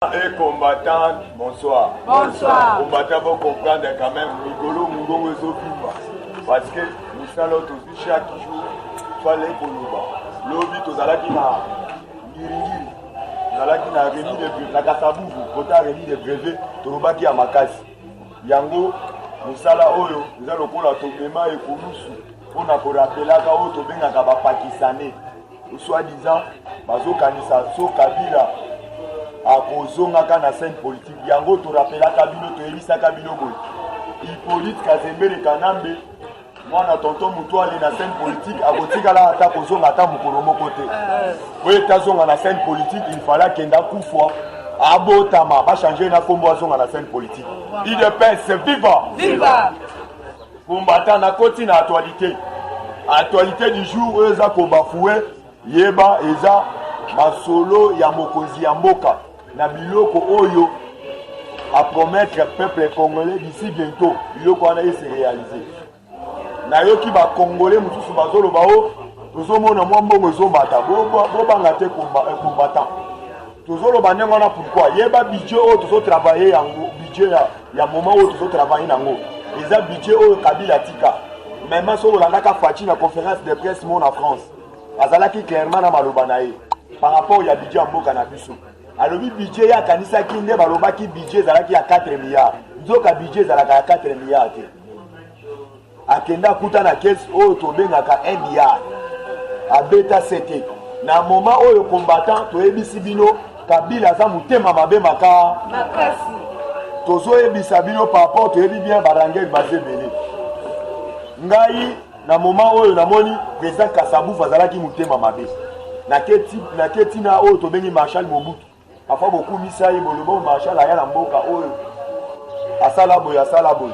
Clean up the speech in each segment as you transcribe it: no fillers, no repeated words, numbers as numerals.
Et combattants, bonsoir. Bonsoir. Combattants, vous comprendre quand même, Rigolo, Mungongo et Zofimba. Parce que nous sommes tous chaque jour, fallait qu'on nous bat. L'obit aux alaki na Giringiri, aux alaki na remis de brevet, la Kassabouvou, côté remis de brevet, Torobaki à Makasi. Yango, nous sommes oyo, nous allons pour la Tobema et Kouloussou. On a pour rappeler là, quand on Tobenga Kaba Pakistanais, soi-disant, Bazo Kanisa, So Kabila. Akozongaka na scène politique yango to rappela kabilo to elisa kabilo boy Hippolyte Kazembele Kanambe mwana tonton mutu ali na scène politique akotikala ata kozonga ata mukolo moko te boye tazonga na scène politique il fallait kenda kufwa abotama ba changer na kombo azonga na scène politique IDPS viva Viva combattant na koti na actualité du jour eza ko bafoué yeba eza masolo ya mokonzi ya mboka na biloko oyo à promettre peuple congolais d'ici bientôt biloko wana se réaliser na yoki ba congolais mususu bazolo bao tozomona mwa mbongo ezobata bo banga te combattant tozolo banengo na pourquoi yeba budget oyo tozo travailler yango budget ya moment oyo tozo travailler nango eza budget oyo Kabila tika même so olandaka Fachi na conférence de presse mon en France azalaki clairement na maloba na ye par rapport à budget en mboka na biso alobi budget ya kanisa kinde balobaki budget zalaki ya 4 milliards nzoka budget zalaka ya 4 milliards te akenda kuta na caisse oyo tobengaka 1 milliard abeta sete na moment oyo combattant toyebisi bino Kabila za mutema mabe makasi tozoyebisa bino par rapport toyebi bien barangel bazebele ngai na moment oyo namoni président Kassabouvou azalaki mutema mabe na keti na oyo tobengi Marshal Mobutu parfois beaucoup misayi bolobo Marshal aya na mboka oyo asala boy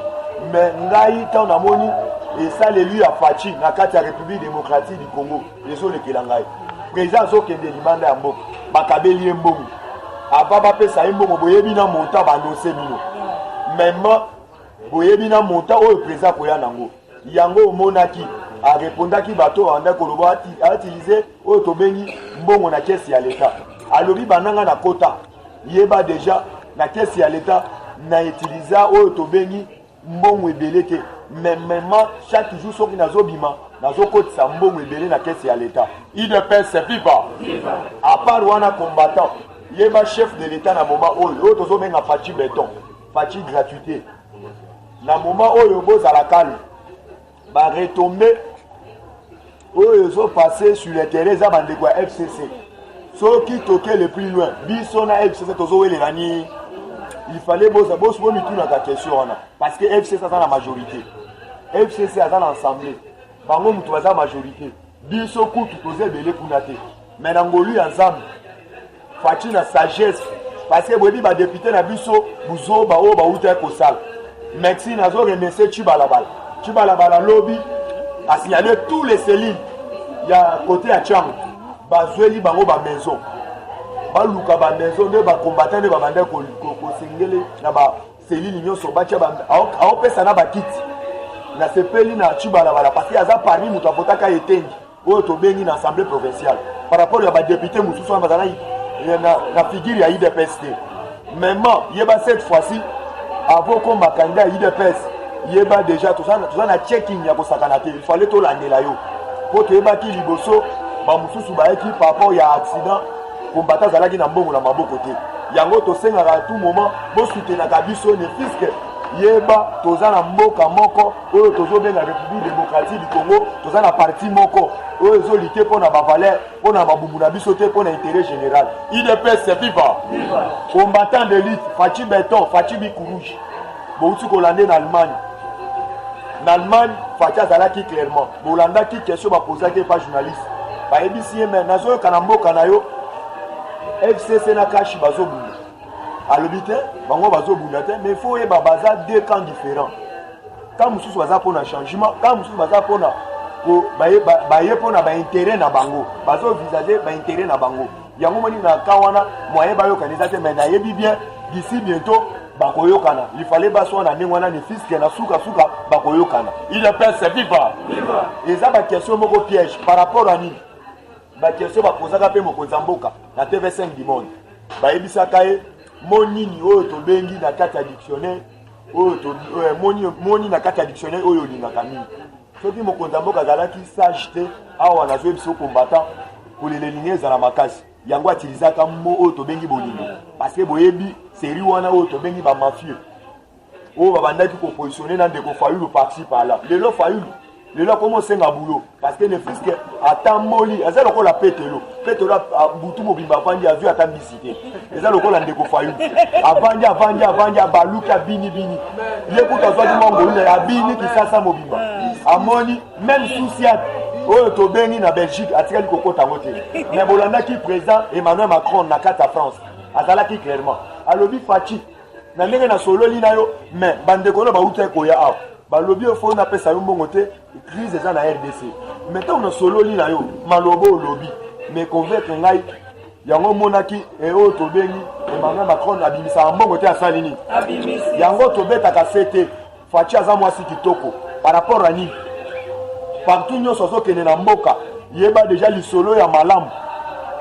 mais ngai tant namoni esaleli ya Fachi na kati ya République démocratique du Congo ezolekela ngai président azokende libanda ya mboka bakabeli mbongo aba bapesa mbongo boyebi na monta bandose bino même boyebi na monta oyo président koya nango yango omonaki a répondaki bato anda koloba a utilisé oyo tobengi mbongo na caisse ya l'État alobi bananga na kota yeba déjà na caisse ya l'État na utiliser oyo tobengi mbongo ebele te même chaque jour soki nazobima nazokotisa mbongo ebele na caisse ya l'État IDPS viva à part wana combattant yeba chef de l'État na moment oyo tozomenga Fachi béton Fachi gratuité na moment oyo bozala calme va retomber oyo zo passer sur le terrain za bandeko ya FCC so qui toquait le plus loin biso na FCC tozo wele nani il fallait bosa boss boni tuna ka question wana parce que FCC ça la majorité FCC a l'ensemble bango mutu baza majorité biso kutu toze belé kuna te mais nangolu ensemble Fachi na sagesse parce que bobi ba député na biso buzo ba o ba uta ko sala merci nazo remercier Chibalabala lobby a signalé tous les cellules. Il y a côté à Tchang, Bazoueli Bango ba maison. Baluka ba maison de ba combattant de ba bande ko singele na ba cellule nyonso ba tia ba a opesa na ba kit. Na sepeli na Chibalabala parce que aza parmi mutu avotaka etengi oyo to bengi na assemblée provinciale. Par rapport à ba député mususu en bazana na figure ya IDPS. Même yeba cette fois-ci avant qu'on ma candidat IDPS yeba déjà tout ça na checking ya kosakana te il fallait to landela yo po to yeba ki liboso ba mususu ba eki par rapport ya accident combattant zalaki na mbongo na maboko te yango to senga à tout moment bo soutenir ka biso ne fiske yeba toza na mboka moko oyo tozo benga République démocratique du Congo toza na parti moko oyo zo lité pona ba valeur pona ba bumu na biso te pona intérêt général IDPS viva combattant d'élite Fachi Béton Fachi Bikuruji bouti kolande na Allemagne. En Allemagne, Fachi azalaki clairement. Bolanda qui question ba posaki pas journaliste. Ba ebisi mais nazo kanambo kanayo FCC na kashi bazobunda. Alobite bango bazobunda te mais faut yeba baza deux camps différents. Quand mususu baza pona changement, quand mususu baza pona ko baye pona ba intérêt na bango. Bazo visager ba intérêt na bango. Yango moni na kawana moyen bayo kanisa te mais na yebi bien d'ici bientôt bakoyokana il fallait baswa na ningwana ne fiske na suka bakoyokana il appelle c'est viva et ça ba question moko piège par rapport à ni ba question ba posaka pe moko zamboka na TV5 du monde ba ebisaka monini oyo tobengi na kati ya dictionnaire oyo moni na kati ya dictionnaire oyo olingaka mingi soki mokonzi mboka azalaki sage te awa nazwi biso combattant kolela elingi ezala makasi yango atilizaka mo oyo tobengi bolingo parce que boyebi série wana oyo tobengi bamafie oyo babandaki kopositionne na ndeko Fayulu parti par-là lelo Fayulu lelo akomi osenga bulo parce que ne fiske ata moli eza lokola petelo butu mobimba avandi azwi ata mbisi te eza lokola ndeko Fayulu avandi abaluki abini ye kuta azwaki mongolina abini kisasa mobimba amoni même souciate oyo tobengi na Belgique atikali kokota yango te mais bolandaki président Emmanuel Macron na kati ya France azalaki clairement alobi Fachi na ndenge na sololi na yo mais bandeko no bauta ekoya awa balobi ofo na pesa yo mbongo te crise eza na RDC maintenant na sololi na yo malobo olobi mais convaincre ngai yango monaki oyo tobengi Emmanuel Macron abimisa mbongo te asali nini yango tobetaka sete Fachi aza mwasi kitoko par rapport à nini partout nyonso azokende na mboka yeba déjà lisolo ya malamu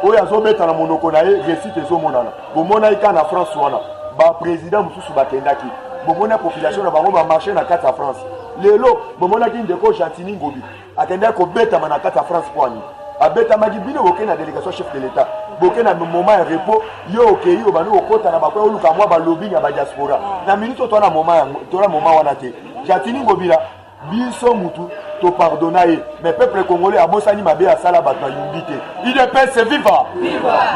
oyo azobeta na monoko na ye réussite ezomonana bomonaki ka na France wana baprésident mosusu bakendaki bomona population na bango bamarché na kati ya France lelo bomonaki ndeko Chantini Ngobi akendaki kobetama na kati ya France poani abetamaki bino boke na délégation chef de l'État boke na moment ya repos yo okei obandi okota na bakoya oluka mwa balobi ya badiaspora na minute oyo toa moment wana te Chantini Ngobi la biso mutu to pardonna ye mais peuple congolais abosani mabe asala bato ayumbi te UDPS viva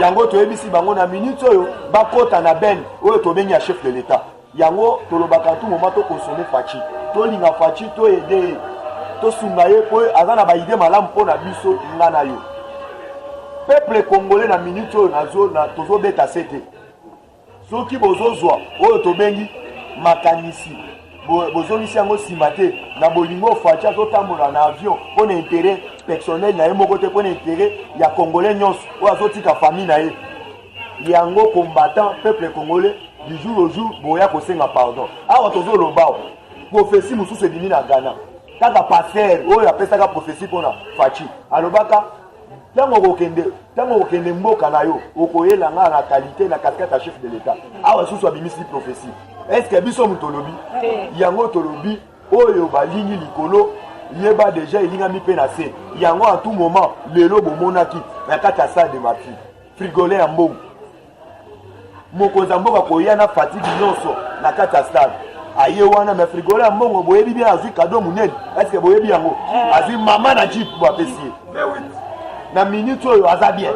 yango toyebisi bango na minute oyo bakota na ben oyo tobengi ya chef de l'État yango tolobaka tout moment to consommer Fachi tolinga Fachi to aider to sunga ye po aza na baide malamu mpo na biso nga na yo peuple congolais na minute oyo na tozobeta sete soki bozozwa oyo tobengi makanisi bozongisi yango nsima te na bolingo Fachi azotambola na avion mpo na intérêt personnel na ye moko te mpo na intérêt ya congolais nyonso oyo azotika famille na ye yango combattant peuple congolais du jour au jour boya kosenga pardon awa tozoloba prophétie mosusu ebimi na Ghana kaka pasteur oyo apesaka prophétie mpona Fachi alobaka ntango okokende mboka na yo okoyelanga na qualité na casquette ya chef de l'État awa susu abimisi prophétie est-ce que biso mutolobi yango tolobi oyo balingi likolo yeba déjà elingami mpe na se yango à tout moment lelo bomonaki na kati ya salle de martyr frigole ya mbongo mokonzi ya mboka koya na fatigue nyonso na kati ya stade aye wana me frigole ya mbongo boyebi bien azwi kado munene est-ce que boyebi yango azwi mama na jeep bo apesi ye na minute oyo aza bien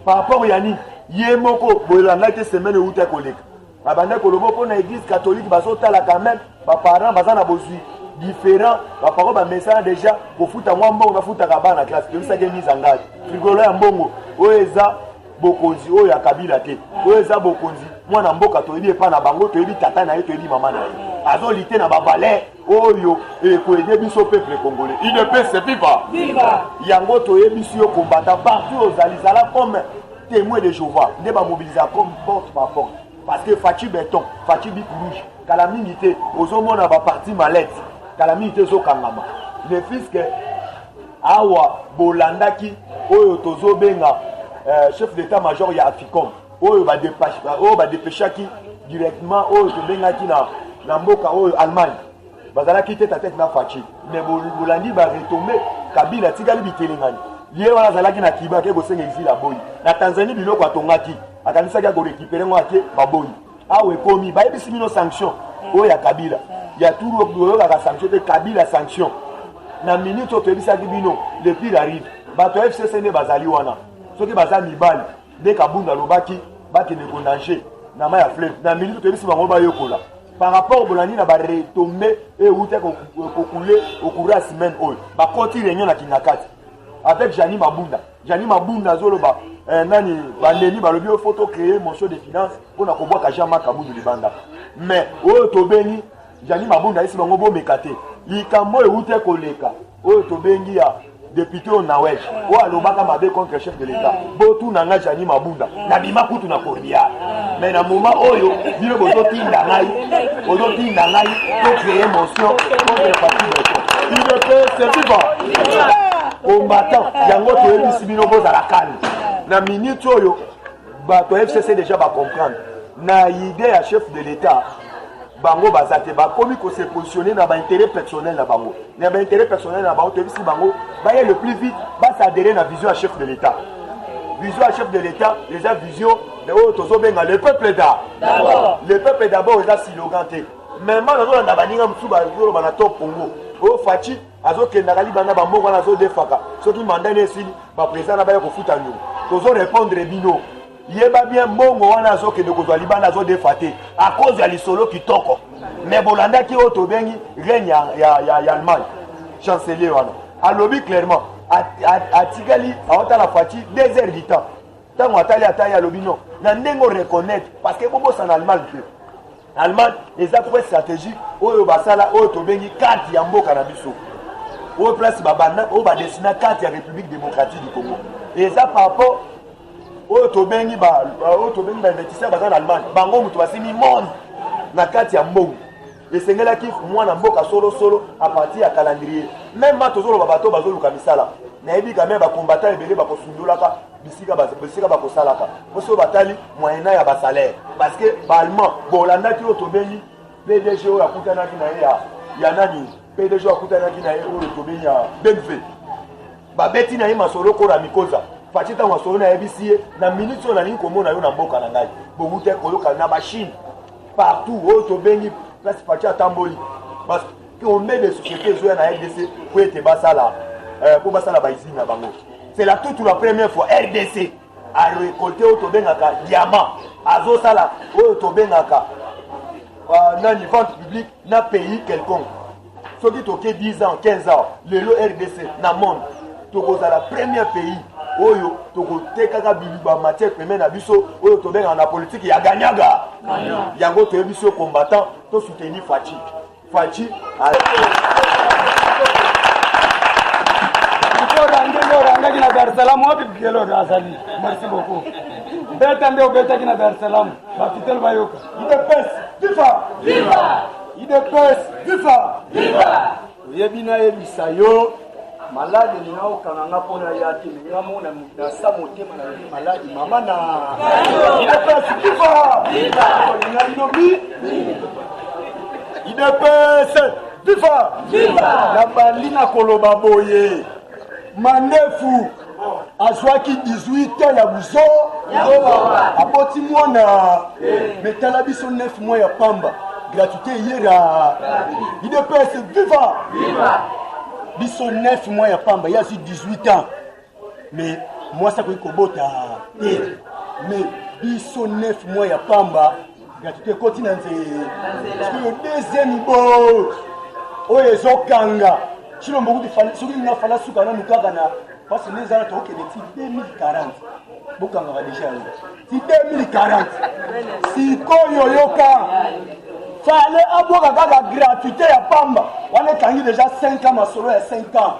par rapport ya nini ye moko boyelanga te semaine euta koleka abanda kolobo mpo na église catholique bazotala quand même baparent baza na bozwi différent baparent bamesana déjà kofuta mwa mbongo bafutaka bana classe toyebisaki mise en garde frigole ya mbongo oyo eza bokonzi oyo ya Kabila te oyo eza bokonzi mwana mboka toyebi epa na bango toyebi tata na ye toyebi mama na ye azolite na bavaleur oyo ekoyede biso peuple congolais UDPS viva yango toyebisi yo combattant partout ozalizala comme témoin de Jéhovah nde bamobiliza comme porte par porte parce que Fachi béton Fachi bic rouge kala mingi te ozomona baparti malette kala mingi te ezokangama le fiske awa bolandaki oyo tozobenga chef d'état-major ya Aficom oyo badepeshaki directement oyo tobengaki na mboka oyo Allemagne bazalaki tête à tête na Fachi mais bolandi baretombe Kabila tikali bitelengani ye wana azalaki na kiba ke kosenga exil aboyi na Tanzanie biloko atongaki akanisaki akorekipere ngo ake baboyi awe komi bayebisi bino sanction oyo ya Kabila ya turu oyokaka sanction te Kabila sanction na minute oyo toyebisaki bino le pire arrive bato ya FCC nde bazali wana soki baza mibali nde Kabunda alobaki bakende kondanger na mai ya fleuve na minute toyebisi bango bayokola par rapport bolandi na baretombe euta kokule okura ya semaine oyo bakoti réunion na Kingakati avec Jani Mabunda azoloba nani bandeni balobi oyo photo créer motion de finance mpona kobwaka Jean-Marc Kabundu libanda mais oyo tobengi Jani Mabunda esi bango bomeka te likambo euta koleka oyo tobengi ya député au Nawège oyo alobaka mabe contre chef de l'État botuna nga Jani Mabunda na bima kutu na cordial mais na moment oyo bino bozotinda ngai to créer motion contre le parti de UDPS c'est vivant combattant yango toyebisi bino bozala kani na minute oyo bato FCC déjà ba comprendre na idée à chef de l'État bango bazate ba komi ko se positionner na ba intérêt personnel na bango na ba intérêt personnel na bango tebisi bango ba le plus vite ba s'adhérer na vision à chef de l'État vision à chef de l'État les vision de tozo benga le peuple d'abord le peuple d'abord est slogan té même na na baninga msuba yoro bana top Congo o fachi azokenda kali bana ba mbongo na zo defaka soki mandat esili ba président na ba ko futa nyo tozo répondre bino yeba bien mbongo wana azokende kozwa libanda zo defate à cause ya lisolo kitoko mais bolanda ki oto bengi règne ya Allemagne chancelier wana alobi clairement atikali aota la fachi 2 heures du temps tango atali atali alobi non na ndengo reconnaître parce que bobo en Allemagne Allemagne les approches stratégiques oyo basala oyo to bengi carte ya mboka na biso oyo place babana oyo ba dessiner carte ya République démocratique du Congo et ça par rapport oyo to bengi ba investisseur baza na Allemagne bango mutu basimi monde na carte ya mbongo esengelaki mwana mboka solo à partir ya calendrier même matozolo babato bazoluka misala nayebi quand même ba combattant ebele bakosundolaka bisika bakosalaka poso batali moyena ya basalaire parce que balman bolandaki oyo tobengi PDG oyo akutanaki na ye ya nani PDG oyo akutanaki na ye oyo tobengi ya BMV babeti na ye masolo kora mikoza faci ntango masolo nayebisi ye na minute oyo nalingi komona yo na mboka na ngai bobute koyoka na bachine partout oyo tobengi place faci atamboli parce que on met des sociétés ezoya na RDC po ete basala po basala baizini na bango. C'est la toute la première fois RDC a récolté autobengaka diamant azosala autobengaka nani vente publique na pays quelconque soki toke 10 ans 15 ans lelo RDC na monde tokoza la premier pays oyo tokotekaka biliba matière première na biso oyo tobengaka na politique ya ganyaga yango toyebi biso combattant to soutenir Fachi Rangaki na Dar es Salaam wapi bigelo azali. Merci beaucoup. Beta ndio beta kina Dar es Salaam. Bafitel bayoka. IDPS viva viva IDPS viva viva yebina yebisa yo malade ninao kananga pona yati ningamona mudasa motema na malade mama na IDPS viva viva ninalobi IDPS viva viva na balina koloba boye Manefu azwaki 18 ya buzo aboti mwana metala biso 9 mois ya pamba gratuité yera IDPS viva biso 9 mois ya pamba yazi 18 ans mais moi ça ko bota mais biso 9 mois ya pamba gratuité continent le deuxième bo oyo ezokanga Chilo mbogu di fali soki na fala suka na mukaka na parce que les autres OK de 2040 bokanga va déjà si 2040 si koyo yoka fallait aboka kaka gratuité ya pamba wana tangi déjà 5 ans masolo ya 5 ans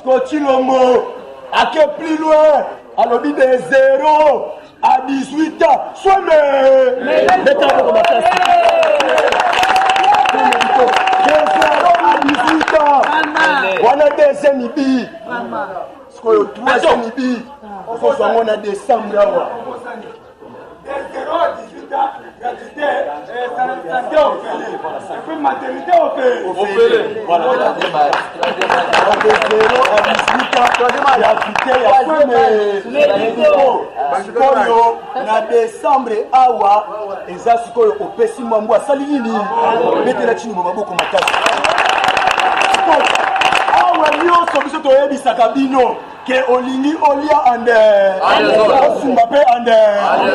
parce que Chilombo a que plus loin à l'objet de 0 à 18 ans soit mais l'état de combattre on a deuxième ibi parce que troisième ibi on a décembre là maternité opérée. Voilà. Na décembre awa eza sikoyo opesi mambo asali nini betela chini maboko makasi awa nyonso biso toyebisaka bino ke olingi olia ande osumba mpe ande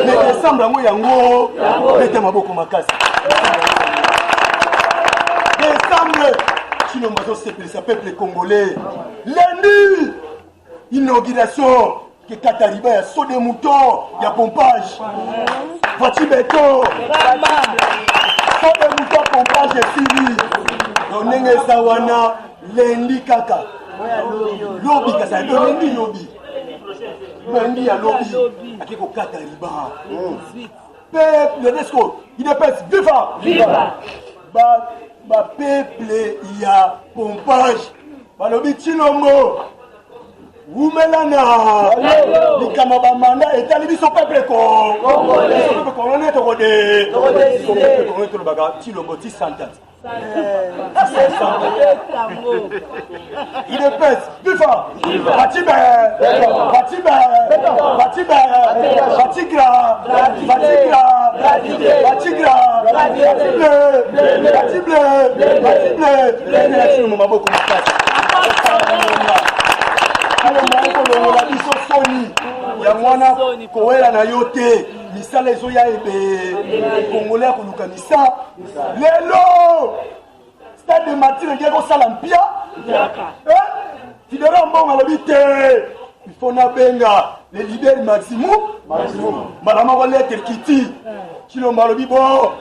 na décembre yango bete maboko makasi décembre chino mazo sepelisa peuple congolais lundi inauguration que Katariba ya saut de mouton ya pompage voiture béton saut de mouton pompage fini onenge sawana lundi kaka lobi kasa lundi lundi ya lobi akiko Katariba peuple desco il est pas viva ba peuple ya pompage balobi chilombo Wumelana likama bamanda etali biso peuple congolais tokode tolobaka tilongo ti sentence il est pèse viva Batibe ya mwana kowela na yo te misala ezoya ebe congolais akoluka misa lelo stade de Martyr ngeko sala mpia tidera mbongo alobi te il faut nabenga le leader maximum malama ko lettre kiti kilomba alobi bo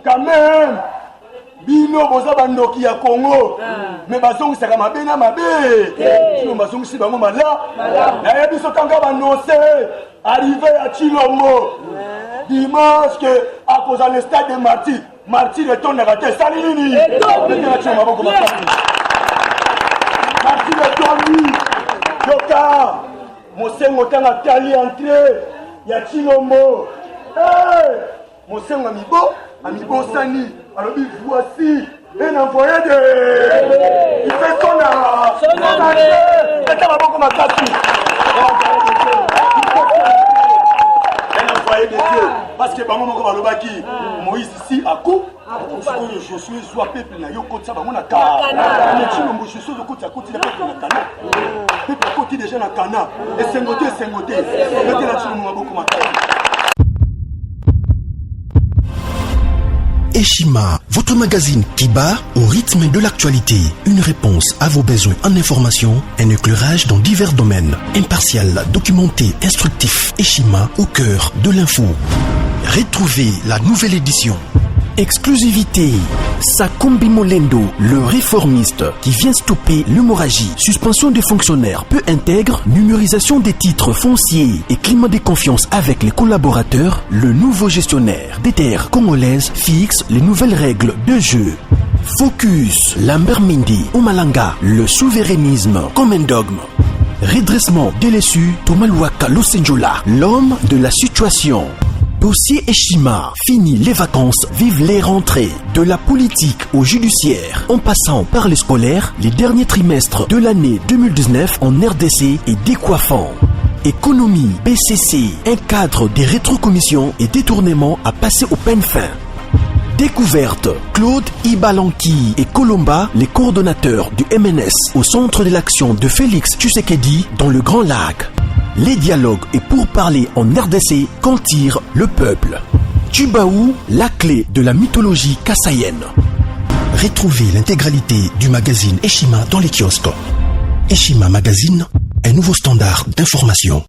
quand même bino boza bandoki ya Congo mais bazongisaka mabe na mabe kino bazongisi bango mala na yebi so kanga banose arrivé à Chilombo dimanche que à cause de stade de Martyr retourne à la Salini Martyr retourne Yoka Mosengo tanga tali entrée ya Chilombo Mosengo amibo sani alors voici un envoyé de il fait son un envoyé de Dieu parce que bango moko balobaki Moïse ici à coup Josué soit peuple na yo kotsa bango na ka mais Chilombo Josué le kotsa koti na peuple na kana peuple koti déjà na kana et sengote mettez la Chilombo maboko makasi. Eshima, votre magazine qui bat au rythme de l'actualité. Une réponse à vos besoins en information, un éclairage dans divers domaines. Impartial, documenté, instructif. Eshima au cœur de l'info. Retrouvez la nouvelle édition. Exclusivité. Sakumbi Molendo, le réformiste qui vient stopper l'hémorragie, suspension des fonctionnaires peu intègre, numérisation des titres fonciers et climat de confiance avec les collaborateurs, le nouveau gestionnaire des terres congolaises fixe les nouvelles règles de jeu. Focus, Lambert Mindi, Omalanga, le souverainisme comme un dogme. Redressement délaissé, Tomaluaka Losenjola, l'homme de la situation. Dossier Eshima, fini les vacances, vive les rentrées. De la politique au judiciaire, en passant par les scolaires, les derniers trimestres de l'année 2019 en RDC est décoiffant. Économie, BCC, un cadre des rétrocommissions et détournements à passer au peine fin. Découverte, Claude Ibalanki et Colomba, les coordonnateurs du MNS au centre de l'action de Félix Tshisekedi dans le Grand Lac. Les dialogues et pourparlers en RDC qu'en tire le peuple. Tubaou, la clé de la mythologie kassaïenne. Retrouvez l'intégralité du magazine Eshima dans les kiosques. Eshima Magazine, un nouveau standard d'information.